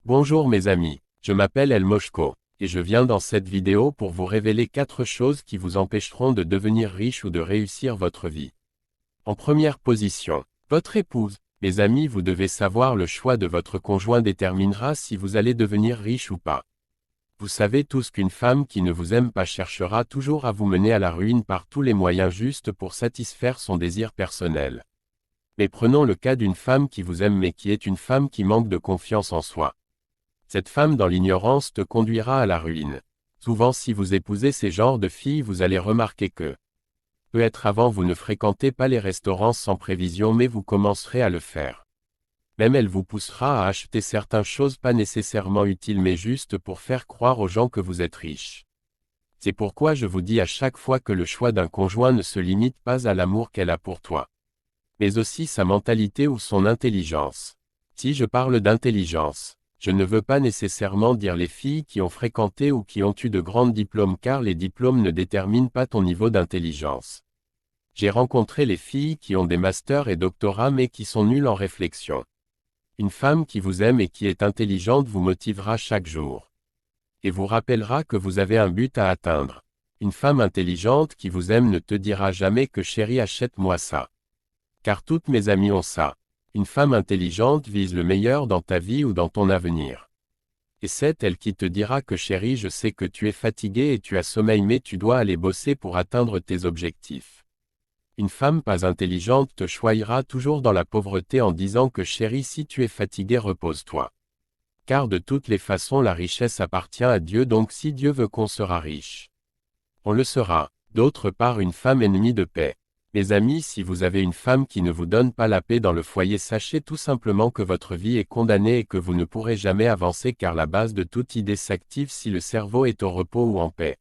Bonjour mes amis, je m'appelle El Moshko, et je viens dans cette vidéo pour vous révéler 4 choses qui vous empêcheront de devenir riche ou de réussir votre vie. En première position, votre épouse. Mes amis, vous devez savoir le choix de votre conjoint déterminera si vous allez devenir riche ou pas. Vous savez tous qu'une femme qui ne vous aime pas cherchera toujours à vous mener à la ruine par tous les moyens justes pour satisfaire son désir personnel. Mais prenons le cas d'une femme qui vous aime mais qui est une femme qui manque de confiance en soi. Cette femme dans l'ignorance te conduira à la ruine. Souvent si vous épousez ces genres de filles vous allez remarquer que peut-être avant vous ne fréquentez pas les restaurants sans prévision mais vous commencerez à le faire. Même elle vous poussera à acheter certaines choses pas nécessairement utiles mais juste pour faire croire aux gens que vous êtes riche. C'est pourquoi je vous dis à chaque fois que le choix d'un conjoint ne se limite pas à l'amour qu'elle a pour toi, mais aussi sa mentalité ou son intelligence. Si je parle d'intelligence, je ne veux pas nécessairement dire les filles qui ont fréquenté ou qui ont eu de grands diplômes car les diplômes ne déterminent pas ton niveau d'intelligence. J'ai rencontré les filles qui ont des masters et doctorats mais qui sont nulles en réflexion. Une femme qui vous aime et qui est intelligente vous motivera chaque jour. Et vous rappellera que vous avez un but à atteindre. Une femme intelligente qui vous aime ne te dira jamais que chérie achète-moi ça. Car toutes mes amies ont ça. Une femme intelligente vise le meilleur dans ta vie ou dans ton avenir. Et c'est elle qui te dira que chérie je sais que tu es fatigué et tu as sommeil mais tu dois aller bosser pour atteindre tes objectifs. Une femme pas intelligente te choyera toujours dans la pauvreté en disant que chérie si tu es fatigué repose-toi. Car de toutes les façons la richesse appartient à Dieu donc si Dieu veut qu'on sera riche, on le sera. D'autre part une femme ennemie de paix. Mes amis, si vous avez une femme qui ne vous donne pas la paix dans le foyer, sachez tout simplement que votre vie est condamnée et que vous ne pourrez jamais avancer car la base de toute idée s'active si le cerveau est au repos ou en paix.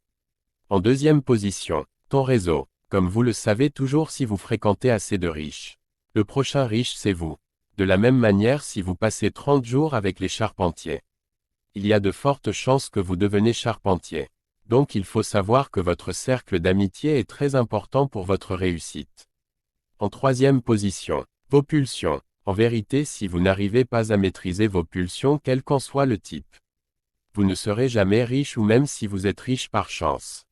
En deuxième position, ton réseau. Comme vous le savez toujours si vous fréquentez assez de riches. Le prochain riche c'est vous. De la même manière si vous passez 30 jours avec les charpentiers. Il y a de fortes chances que vous devenez charpentier. Donc il faut savoir que votre cercle d'amitié est très important pour votre réussite. En troisième position, vos pulsions. En vérité si vous n'arrivez pas à maîtriser vos pulsions quel qu'en soit le type, vous ne serez jamais riche ou même si vous êtes riche par chance,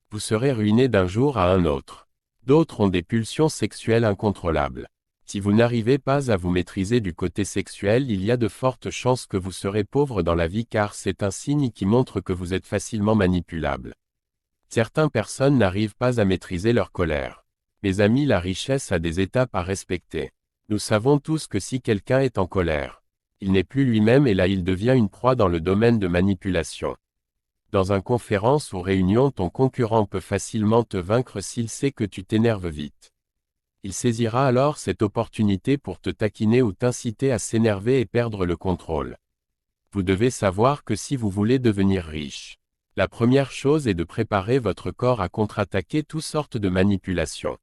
vous serez ruiné d'un jour à un autre. D'autres ont des pulsions sexuelles incontrôlables. Si vous n'arrivez pas à vous maîtriser du côté sexuel, il y a de fortes chances que vous serez pauvre dans la vie car c'est un signe qui montre que vous êtes facilement manipulable. Certaines personnes n'arrivent pas à maîtriser leur colère. Mes amis, la richesse a des étapes à respecter. Nous savons tous que si quelqu'un est en colère, il n'est plus lui-même et là il devient une proie dans le domaine de manipulation. Dans une conférence ou réunion, ton concurrent peut facilement te vaincre s'il sait que tu t'énerves vite. Il saisira alors cette opportunité pour te taquiner ou t'inciter à s'énerver et perdre le contrôle. Vous devez savoir que si vous voulez devenir riche, la première chose est de préparer votre corps à contre-attaquer toutes sortes de manipulations.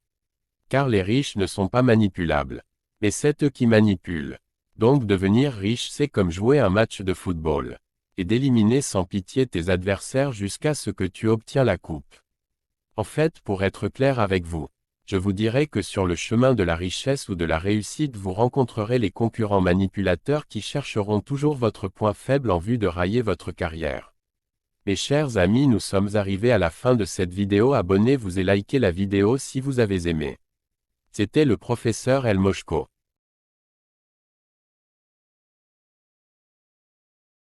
Car les riches ne sont pas manipulables, mais c'est eux qui manipulent. Donc devenir riche c'est comme jouer un match de football et d'éliminer sans pitié tes adversaires jusqu'à ce que tu obtiens la coupe. En fait, pour être clair avec vous, je vous dirais que sur le chemin de la richesse ou de la réussite vous rencontrerez les concurrents manipulateurs qui chercheront toujours votre point faible en vue de railler votre carrière. Mes chers amis, nous sommes arrivés à la fin de cette vidéo. Abonnez-vous et likez la vidéo si vous avez aimé. C'était le professeur El Moshko.